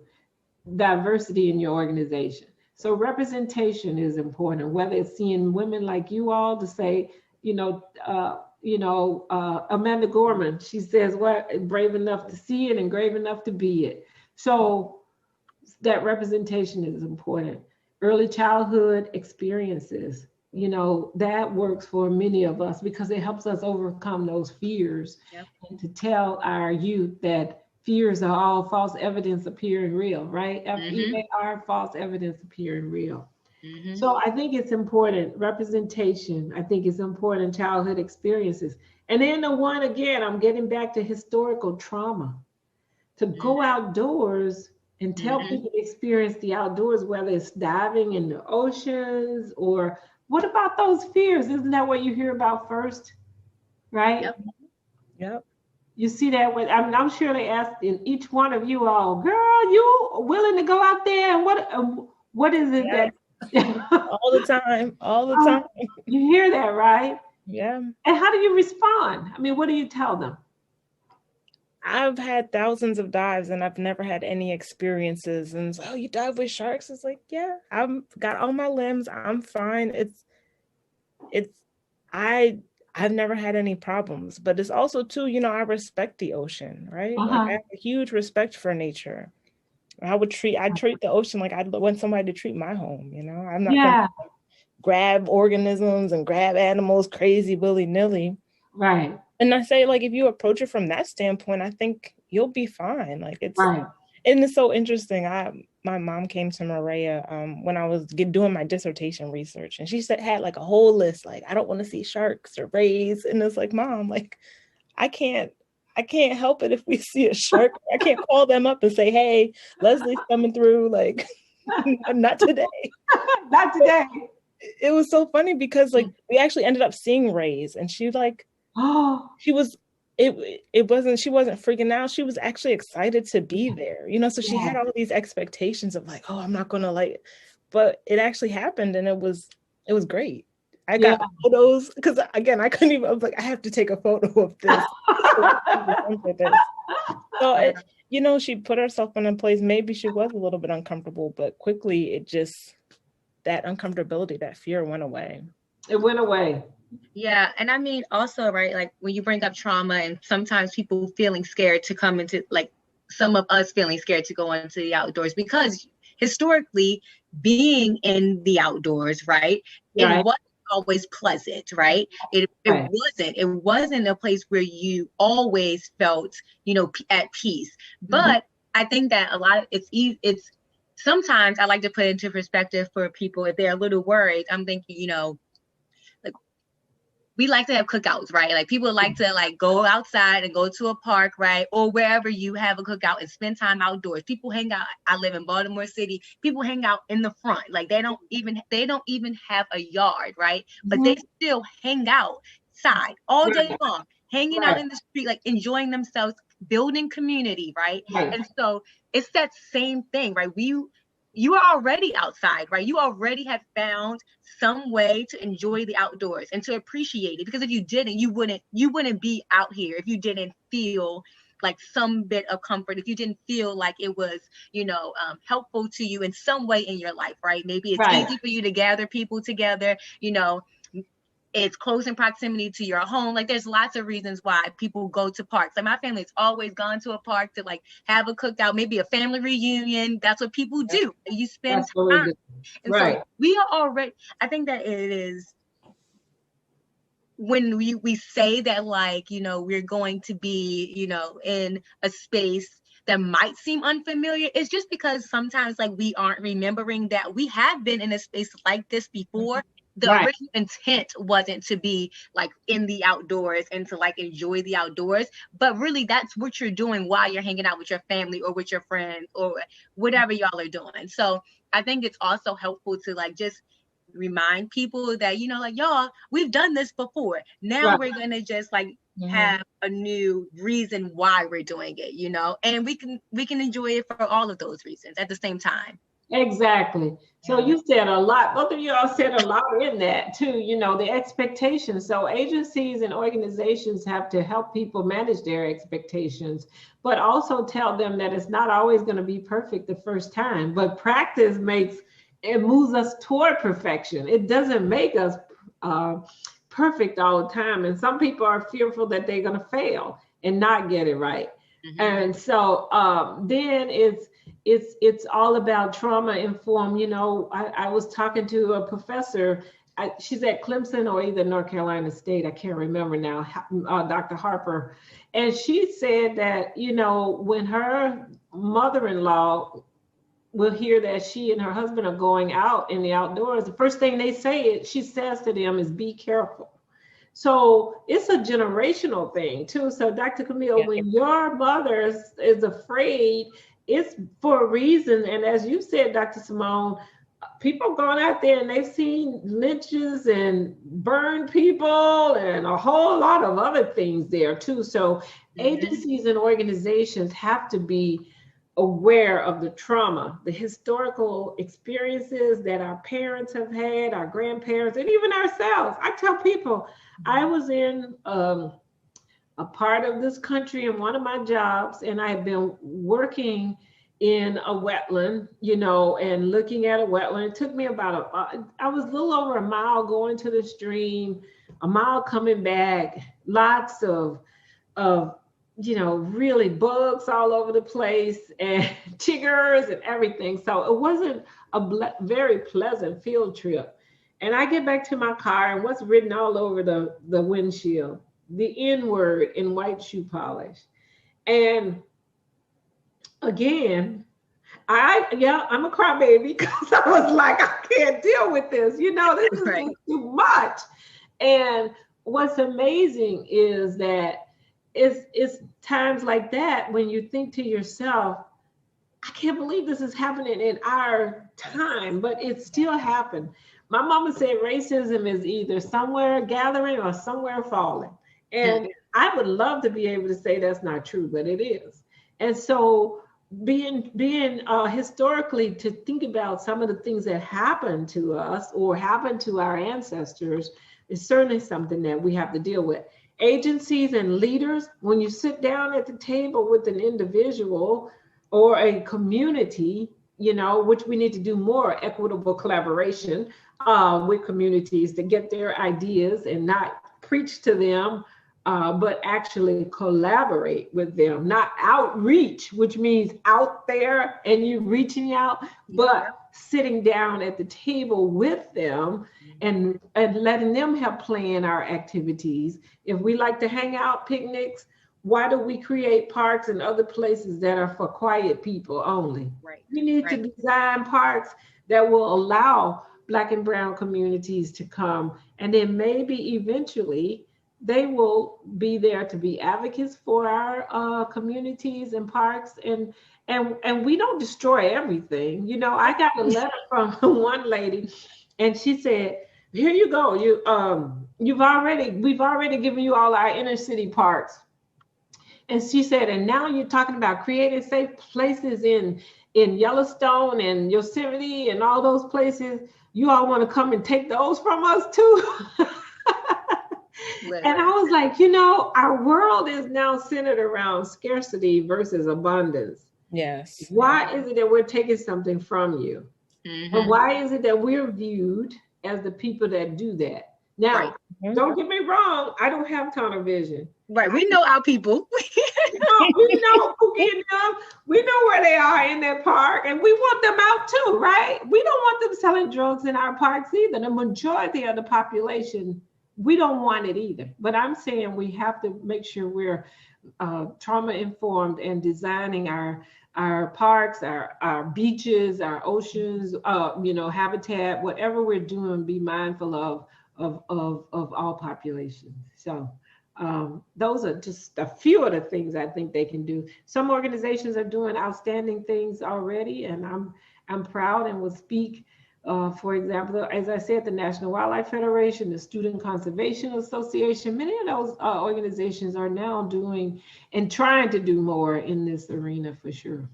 [SPEAKER 3] diversity in your organization. So representation is important, whether it's seeing women like you all to say, Amanda Gorman, she says, brave enough to see it and brave enough to be it. So that representation is important. Early childhood experiences, that works for many of us because it helps us overcome those fears. Yep. And to tell our youth that fears are all false evidence appearing real, right? F-E-A-R, false evidence appearing real. Mm-hmm. So I think it's important, representation. I think it's important, childhood experiences. And then the one, again, I'm getting back to historical trauma. To go outdoors and tell people to experience the outdoors, whether it's diving in the oceans or what about those fears? Isn't that what you hear about first? Right?
[SPEAKER 4] Yep.
[SPEAKER 3] You see that with, I'm sure they asked in each one of you all, girl, you willing to go out there? And what is it that?
[SPEAKER 4] all the time.
[SPEAKER 3] You hear that, right?
[SPEAKER 4] Yeah.
[SPEAKER 3] And how do you respond? I mean, what do you tell them?
[SPEAKER 4] I've had thousands of dives and I've never had any experiences. And so, you dive with sharks? It's like, yeah, I've got all my limbs. I'm fine. I've never had any problems, but it's also too, I respect the ocean, right? Like I have a huge respect for nature. I treat the ocean like I'd want somebody to treat my home, I'm not gonna grab organisms and grab animals crazy willy-nilly.
[SPEAKER 3] Right.
[SPEAKER 4] And I say, like, if you approach it from that standpoint, I think you'll be fine. Like it's
[SPEAKER 3] right.
[SPEAKER 4] And it's so interesting. My mom came to Maria when I was doing my dissertation research, and she had like a whole list, like, I don't want to see sharks or rays. And it's like, Mom, like, I can't help it if we see a shark. I can't call them up and say, hey, Leslie's coming through. Like, not today.
[SPEAKER 3] Not today.
[SPEAKER 4] It was so funny because like we actually ended up seeing rays, and she like, she wasn't freaking out. She was actually excited to be there, so she had all of these expectations of like, oh, I'm not gonna like, but it actually happened, and it was great. I got photos because again, I couldn't even. I was like, I have to take a photo of this. So she put herself in a place. Maybe she was a little bit uncomfortable, but quickly that uncomfortability, that fear went away.
[SPEAKER 3] It went away.
[SPEAKER 2] Yeah. And I mean, also, right, like when you bring up trauma and sometimes people feeling scared to come into, like some of us feeling scared to go into the outdoors, because historically being in the outdoors, right, it wasn't always pleasant, right? It wasn't a place where you always felt, at peace. But I think that a lot of it's sometimes I like to put into perspective for people if they're a little worried. I'm thinking, like we like to have cookouts, right? Like people like to like go outside and go to a park, right? Or wherever you have a cookout and spend time outdoors. People hang out. I live in Baltimore City. People hang out in the front. Like they don't even have a yard, right? But they still hang outside all day long, hanging out in the street, like enjoying themselves, building community, right? And so it's that same thing, right? You are already outside, right? You already have found some way to enjoy the outdoors and to appreciate it. Because if you didn't, you wouldn't be out here if you didn't feel like some bit of comfort, if you didn't feel like it was, helpful to you in some way in your life, right? Maybe it's easy for you to gather people together, it's close in proximity to your home. Like there's lots of reasons why people go to parks. Like my family's always gone to a park to like have a cookout, maybe a family reunion. That's what people do. You spend time. And so we are already, I think that it is when we say that like, we're going to be, in a space that might seem unfamiliar, it's just because sometimes like we aren't remembering that we have been in a space like this before. The original intent wasn't to be like in the outdoors and to like enjoy the outdoors, but really that's what you're doing while you're hanging out with your family or with your friends or whatever y'all are doing. So I think it's also helpful to like just remind people that, you know, like, y'all, we've done this before. Now we're going to just like have a new reason why we're doing it, you know, and we can enjoy it for all of those reasons at the same time.
[SPEAKER 3] Exactly. So you said a lot, both of y'all said a lot in that too, you know, the expectations. So agencies and organizations have to help people manage their expectations, but also tell them that it's not always going to be perfect the first time, but practice moves us toward perfection. It doesn't make us perfect all the time. And some people are fearful that they're going to fail and not get it right. And so then it's all about trauma informed. You know, I was talking to a professor. She's at Clemson or either North Carolina State. I can't remember now, Dr. Harper. And she said that, you know, when her mother-in-law will hear that she and her husband are going out in the outdoors, the first thing she says to them is, be careful. So it's a generational thing too. So Dr. Camille, when your mother is afraid, it's for a reason. And as you said, Dr. Simone, people going out there and they've seen lynches and burned people and a whole lot of other things there too. So agencies and organizations have to be aware of the trauma, the historical experiences that our parents have had, our grandparents, and even ourselves. I tell people, I was in a part of this country in one of my jobs, and I had been working in a wetland, you know, and looking at a wetland. It took me I was a little over a mile going to the stream, a mile coming back, lots of you know, really bugs all over the place and chiggers and everything. So it wasn't a very pleasant field trip. And I get back to my car, and what's written all over the windshield? The N-word in white shoe polish. And again, I'm a crybaby because I was like, I can't deal with this. You know, this is just too much. And what's amazing is that it's times like that when you think to yourself, I can't believe this is happening in our time, but it still happened. My mama said racism is either somewhere gathering or somewhere falling. And I would love to be able to say that's not true, but it is. And so being historically to think about some of the things that happened to us or happened to our ancestors is certainly something that we have to deal with. Agencies and leaders, when you sit down at the table with an individual or a community, you know, which we need to do more equitable collaboration with communities to get their ideas and not preach to them, but actually collaborate with them, not outreach, which means out there and you reaching out, but sitting down at the table with them and letting them help plan our activities. If we like to hang out, picnics, why do we create parks and other places that are for quiet people only? We need to design parks that will allow Black and brown communities to come, and then maybe eventually they will be there to be advocates for our communities and parks, and we don't destroy everything. You know, I got a letter from one lady, and she said, "Here you go. We've already given you all our inner city parks." And she said, "And now you're talking about creating safe places in Yellowstone and Yosemite and all those places. You all want to come and take those from us too?" And I was like, you know, our world is now centered around scarcity versus abundance.
[SPEAKER 4] Yes.
[SPEAKER 3] Why is it that we're taking something from you? And why is it that we're viewed as the people that do that? Now, don't get me wrong, I don't have tunnel vision.
[SPEAKER 2] We know our people.
[SPEAKER 3] we know we know where they are in their park, and we want them out too, right? We don't want them selling drugs in our parks either. The majority of the population we don't want it either. But I'm saying we have to make sure we're trauma informed and designing our parks, our beaches, our oceans, habitat, whatever we're doing, be mindful of all populations. So those are just a few of the things I think they can do. Some organizations are doing outstanding things already, and I'm proud and will speak. For example, as I said, the National Wildlife Federation, the Student Conservation Association, many of those organizations are now doing and trying to do more in this arena for sure.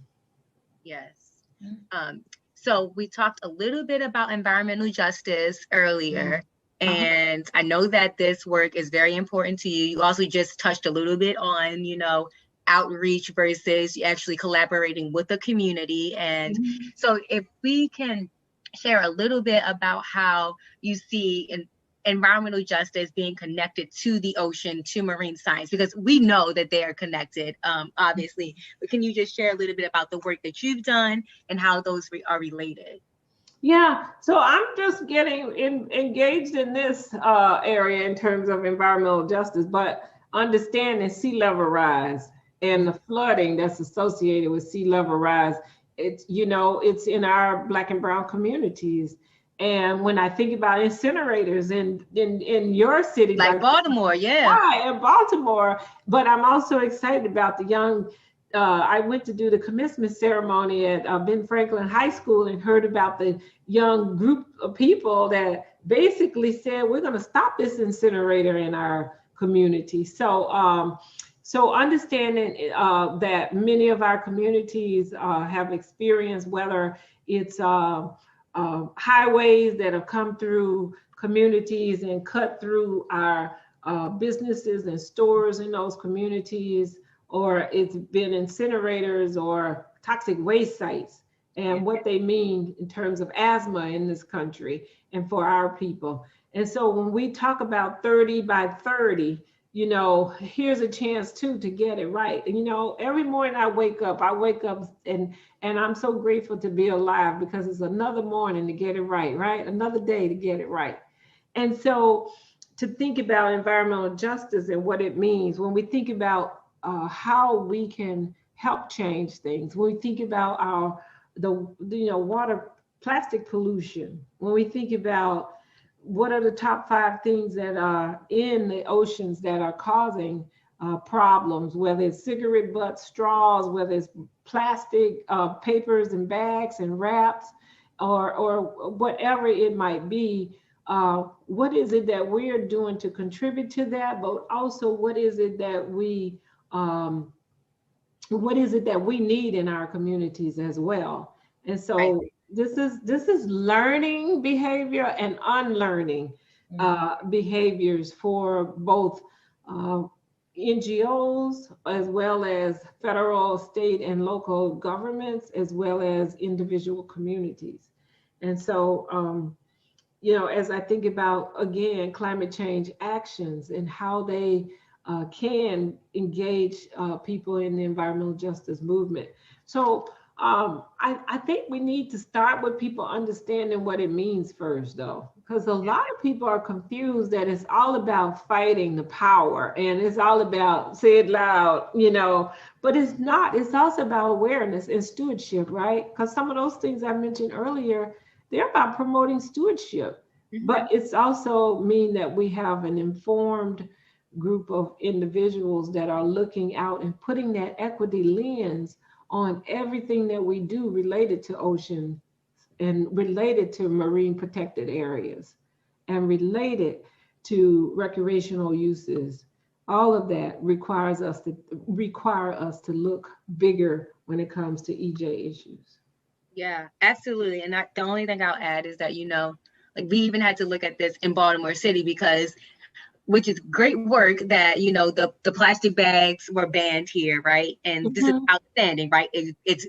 [SPEAKER 2] Yes. So we talked a little bit about environmental justice earlier, and I know that this work is very important to you. You also just touched a little bit on, outreach versus actually collaborating with the community. And so if we can share a little bit about how you see environmental justice being connected to the ocean, to marine science, because we know that they are connected, obviously. But can you just share a little bit about the work that you've done and how those are related?
[SPEAKER 3] Yeah, so I'm just getting engaged in this area in terms of environmental justice, but understanding sea level rise and the flooding that's associated with sea level rise. It's, it's in our Black and brown communities. And when I think about incinerators in your city,
[SPEAKER 2] like Baltimore, yeah,
[SPEAKER 3] in Baltimore, but I'm also excited about the young. I went to do the commencement ceremony at Ben Franklin High School and heard about the young group of people that basically said, we're going to stop this incinerator in our community. So, so understanding that many of our communities have experienced, whether it's highways that have come through communities and cut through our businesses and stores in those communities, or it's been incinerators or toxic waste sites, and what they mean in terms of asthma in this country and for our people. And so when we talk about 30 by 30, here's a chance too to get it right. And, every morning I wake up and I'm so grateful to be alive, because it's another morning to get it right? Another day to get it right. And so to think about environmental justice and what it means, when we think about how we can help change things, when we think about water, plastic pollution, when we think about what are the top 5 things that are in the oceans that are causing problems, whether it's cigarette butts, straws, whether it's plastic, papers and bags and wraps, or whatever it might be. What is it that we're doing to contribute to that? But also, what is it that we need in our communities as well? And so this is learning behavior and unlearning behaviors for both NGOs, as well as federal, state, and local governments, as well as individual communities. And so, as I think about, again, climate change actions and how they can engage people in the environmental justice movement. So I think we need to start with people understanding what it means first, though, because a lot of people are confused that it's all about fighting the power and it's all about say it loud, but it's not. It's also about awareness and stewardship, right? Because some of those things I mentioned earlier, they're about promoting stewardship, but it's also mean that we have an informed group of individuals that are looking out and putting that equity lens on everything that we do related to ocean and related to marine protected areas and related to recreational uses. All of that require us to look bigger when it comes to EJ issues.
[SPEAKER 2] Yeah, absolutely. And the only thing I'll add is that, we even had to look at this in Baltimore City, because which is great work that, the plastic bags were banned here, right? And this is outstanding, right? It's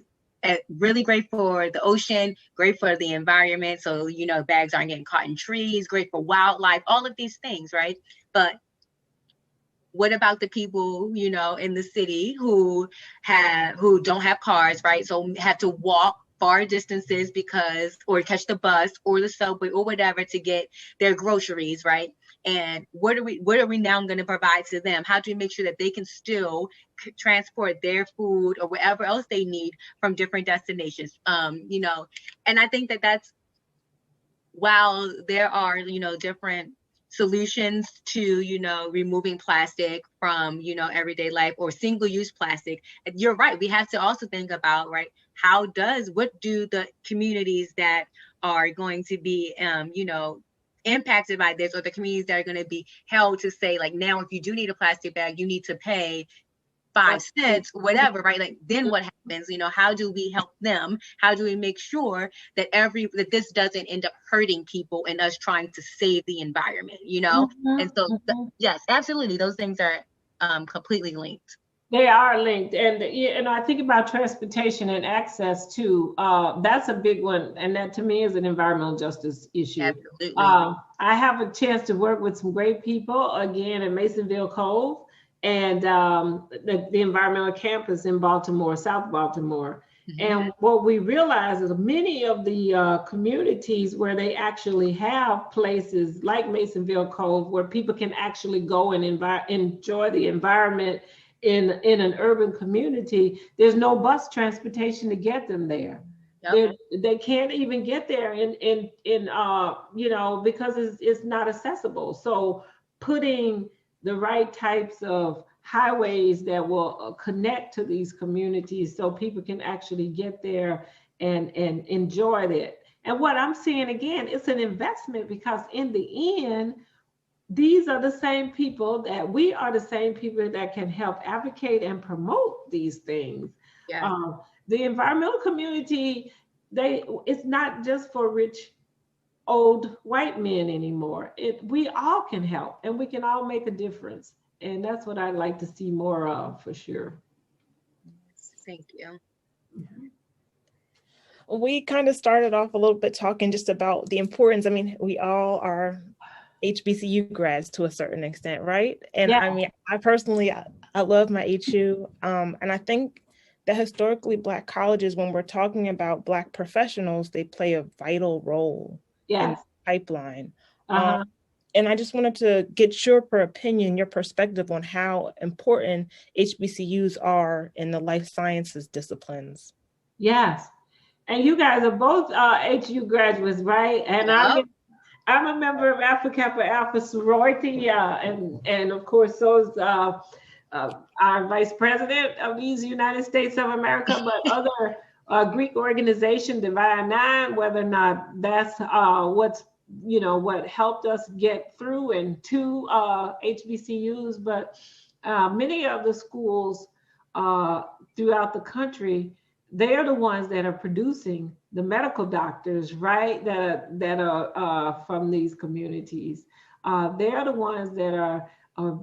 [SPEAKER 2] really great for the ocean, great for the environment. So, bags aren't getting caught in trees, great for wildlife, all of these things, right? But what about the people, in the city who don't have cars, right? So have to walk far distances or catch the bus or the subway or whatever to get their groceries, right? And what are we now going to provide to them? How do we make sure that they can still transport their food or whatever else they need from different destinations? You know, and I think that that's, while there are, you know, different solutions to, you know, removing plastic from, you know, everyday life or single-use plastic, you're right, we have to also think about, right, what do the communities that are going to be you know, impacted by this, or the communities that are going to be held to say, like, now if you do need a plastic bag, you need to pay 5 cents, whatever, right? Like, then what happens? You know, how do we help them? How do we make sure that that this doesn't end up hurting people and us trying to save the environment, you know? And so, yes, absolutely, those things are completely linked.
[SPEAKER 3] They are linked. And, you know, I think about transportation and access too. That's a big one. And that to me is an environmental justice issue.
[SPEAKER 2] Absolutely.
[SPEAKER 3] I have a chance to work with some great people, again, in Masonville Cove, and the environmental campus in Baltimore, South Baltimore. And what we realize is many of the communities where they actually have places like Masonville Cove, where people can actually go and enjoy the environment in an urban community, there's no bus transportation to get them there. Yep. They can't even get there in you know, because it's not accessible. So putting the right types of highways that will connect to these communities so people can actually get there and enjoy it. And what I'm seeing, again, it's an investment, because in the end, we are the same people that can help advocate and promote these things. Yeah. The environmental community, it's not just for rich old white men anymore. We all can help, and we can all make a difference. And that's what I'd like to see more of, for sure.
[SPEAKER 2] Thank you.
[SPEAKER 4] We kind of started off a little bit talking just about the importance. I mean, we all are HBCU grads to a certain extent, right? And I mean, I personally, I love my HU. And I think that historically Black colleges, when we're talking about Black professionals, they play a vital role in the pipeline. And I just wanted to get your opinion, your perspective on how important HBCUs are in the life sciences disciplines.
[SPEAKER 3] Yes. And you guys are both HU graduates, right? And I'm a member of Alpha Kappa Alpha sorority, and of course, so is our vice president of these United States of America, but other Greek organization, Divine Nine, whether or not that's what helped us get through and to HBCUs, but many of the schools throughout the country, they are the ones that are producing the medical doctors, right? That are from these communities. They are the ones that are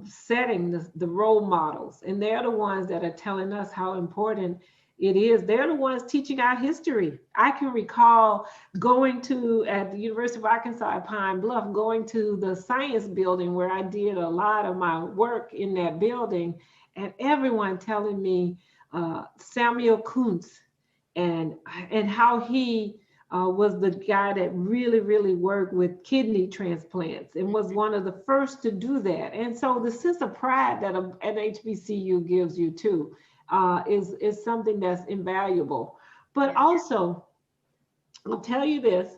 [SPEAKER 3] setting the role models, and they're the ones that are telling us how important it is. They're the ones teaching our history. I can recall going at the University of Arkansas at Pine Bluff, going to the science building where I did a lot of my work in that building, and everyone telling me Samuel Kuntz and how he was the guy that really, really worked with kidney transplants and was one of the first to do that. And so the sense of pride that an HBCU gives you too is something that's invaluable. But also, I'll tell you this,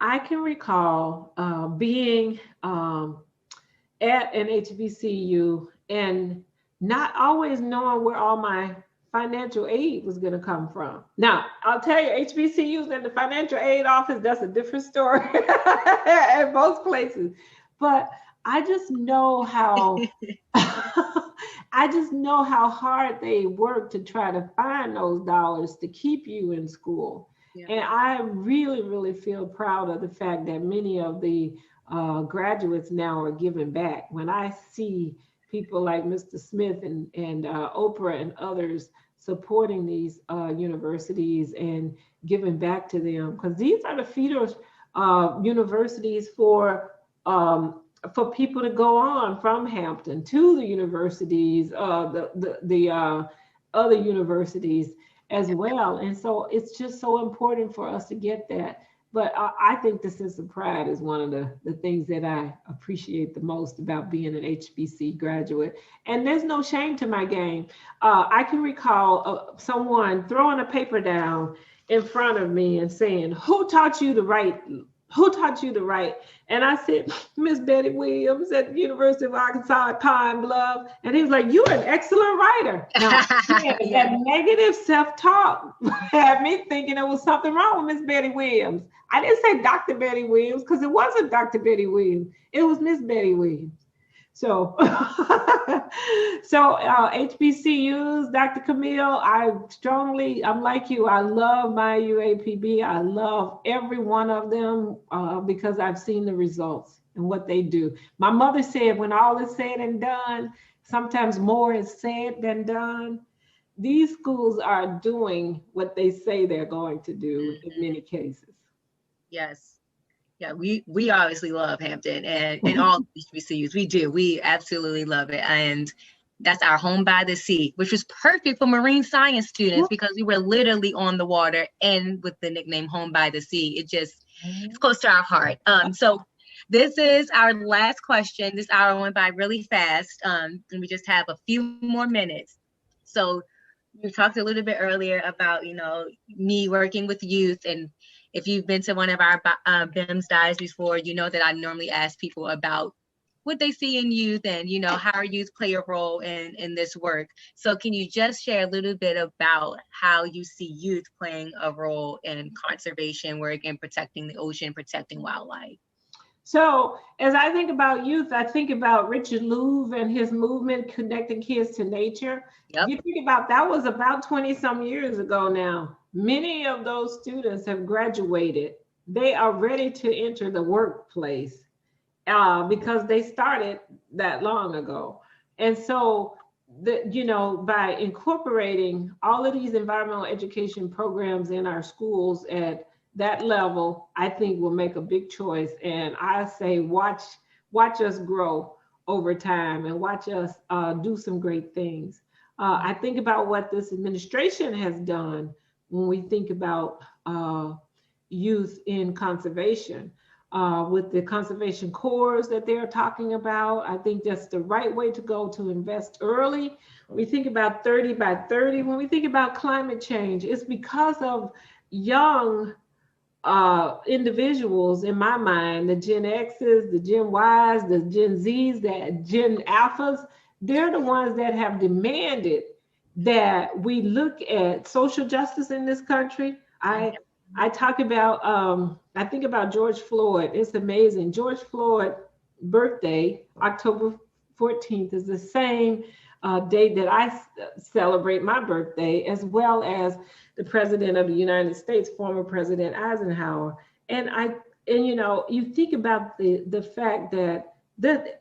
[SPEAKER 3] I can recall being at an HBCU and not always knowing where all my financial aid was going to come from. Now, I'll tell you, HBCUs and the financial aid office, that's a different story at most places. But I just know how hard they work to try to find those dollars to keep you in school. Yeah. And I really, really feel proud of the fact that many of the graduates now are giving back. When I see people like Mr. Smith and Oprah and others supporting these universities and giving back to them, because these are the feeder universities for people to go on from Hampton to the universities, the other universities as well. And so it's just so important for us to get But I think the sense of pride is one of the things that I appreciate the most about being an HBC graduate. And there's no shame to my game. I can recall someone throwing a paper down in front of me and saying, "Who taught you to write? Who taught you to write?" And I said, "Miss Betty Williams at the University of Arkansas at Pine Bluff." And he was like, "You're an excellent writer." Now, that negative self-talk had me thinking there was something wrong with Miss Betty Williams. I didn't say Dr. Betty Williams because it wasn't Dr. Betty Williams. It was Miss Betty Williams. So, HBCUs, Dr. Camille, I'm like you. I love my UAPB. I love every one of them because I've seen the results and what they do. My mother said, when all is said and done, sometimes more is said than done. These schools are doing what they say they're going to do in many cases.
[SPEAKER 2] Yes. Yeah, we obviously love Hampton and all HBCUs. We do. We absolutely love it. And that's our home by the sea, which was perfect for marine science students because we were literally on the water, and with the nickname Home by the Sea, it's close to our heart. So this is our last question. This hour went by really fast, and we just have a few more minutes. So you talked a little bit earlier about, me working with youth, and if you've been to one of our BIMS dives before, you know that I normally ask people about what they see in youth and, how our youth play a role in this work. So can you just share a little bit about how you see youth playing a role in conservation work and protecting the ocean, protecting wildlife?
[SPEAKER 3] So as I think about youth, I think about Richard Louv and his movement, Connecting Kids to Nature. Yep. You think about that was about 20 some years ago now. Many of those students have graduated. They are ready to enter the workplace because they started that long ago. And so, by incorporating all of these environmental education programs in our schools at that level, I think will make a big choice. And I say, watch us grow over time and watch us do some great things. I think about what this administration has done when we think about youth in conservation, with the conservation corps that they're talking about. I think that's the right way to go, to invest early. We think about 30 by 30. When we think about climate change, it's because of young individuals, in my mind, the Gen X's, the Gen Y's, the Gen Z's, the Gen Alphas. They're the ones that have demanded that we look at social justice in this country. I talk about, I think about George Floyd. It's amazing. George Floyd's birthday, October 14th, is the same date that I celebrate my birthday, as well as the President of the United States, former President Eisenhower. And you think about the fact that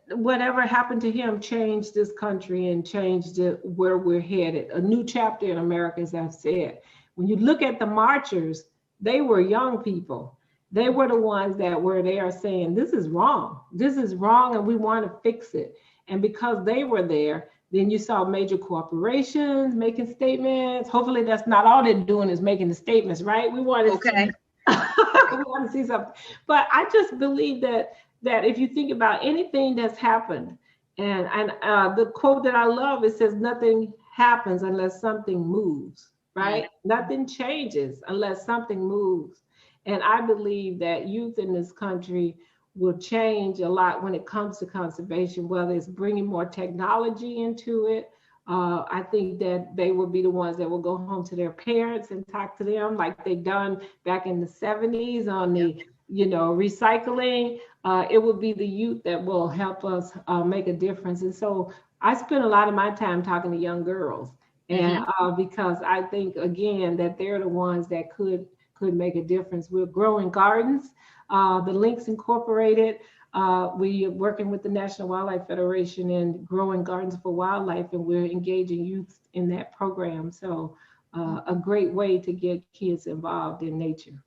[SPEAKER 3] whatever happened to him changed this country and changed where we're headed. A new chapter in America, as I've said. When you look at the marchers, they were young people. They were the ones that were there saying, this is wrong, and we want to fix it. And because they were there, then you saw major corporations making statements. Hopefully that's not all they're doing is making the statements, right? We want to we want to see something. But I just believe that if you think about anything that's happened, and the quote that I love, it says, nothing happens unless something moves, right? Mm-hmm. Nothing changes unless something moves. And I believe that youth in this country will change a lot when it comes to conservation, whether it's bringing more technology into it. I think that they will be the ones that will go home to their parents and talk to them like they done back in the 70s on the, recycling. It will be the youth that will help us make a difference. And so I spend a lot of my time talking to young girls, and because I think, again, that they're the ones that could make a difference. We're growing gardens. The Links Incorporated, we are working with the National Wildlife Federation and growing gardens for wildlife, and we're engaging youth in that program. So a great way to get kids involved in nature.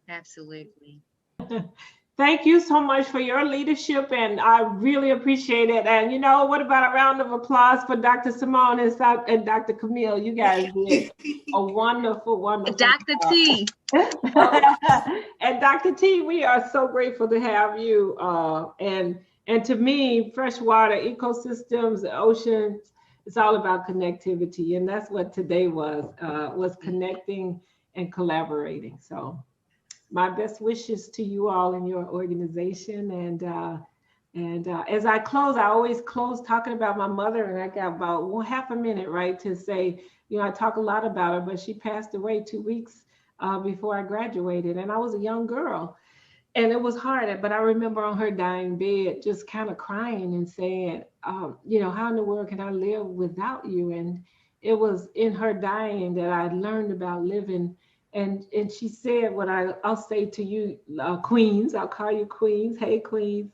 [SPEAKER 2] Absolutely.
[SPEAKER 3] Thank you so much for your leadership, and I really appreciate it. And what about a round of applause for Dr. Simone and Dr. Camille? You guys did a wonderful, wonderful
[SPEAKER 2] Dr. T.
[SPEAKER 3] And Dr. T, we are so grateful to have you. And to me, freshwater ecosystems, the oceans, it's all about connectivity. And that's what today was connecting and collaborating. So my best wishes to you all in your organization. And as I close, I always close talking about my mother, and I got about half a minute, right, to say, I talk a lot about her, but she passed away 2 weeks before I graduated, and I was a young girl, and it was hard. But I remember on her dying bed, just kind of crying and saying, how in the world can I live without you? And it was in her dying that I learned about living. And she said what I'll say to you, queens, I'll call you queens. Hey, queens.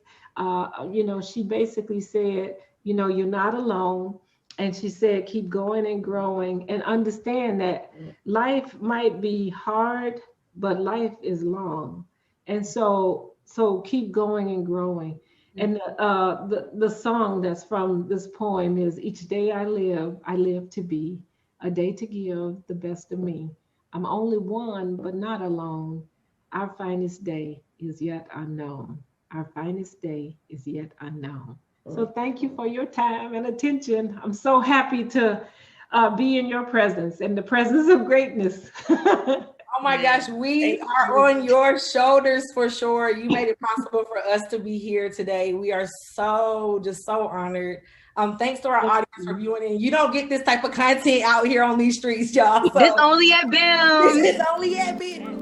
[SPEAKER 3] She basically said, you're not alone. And she said, keep going and growing and understand that life might be hard, but life is long. And so keep going and growing. And the song that's from this poem is, each day I live to be a day to give the best of me. I'm only one, but not alone. Our finest day is yet unknown. Our finest day is yet unknown. So thank you for your time and attention. I'm so happy to be in your presence and the presence of greatness.
[SPEAKER 1] Oh my gosh, we are on your shoulders for sure. You made it possible for us to be here today. We are so honored. Thanks to our audience for viewing in. You don't get this type of content out here on these streets, y'all. So
[SPEAKER 2] This only at BIMS.
[SPEAKER 1] This is only at BIMS.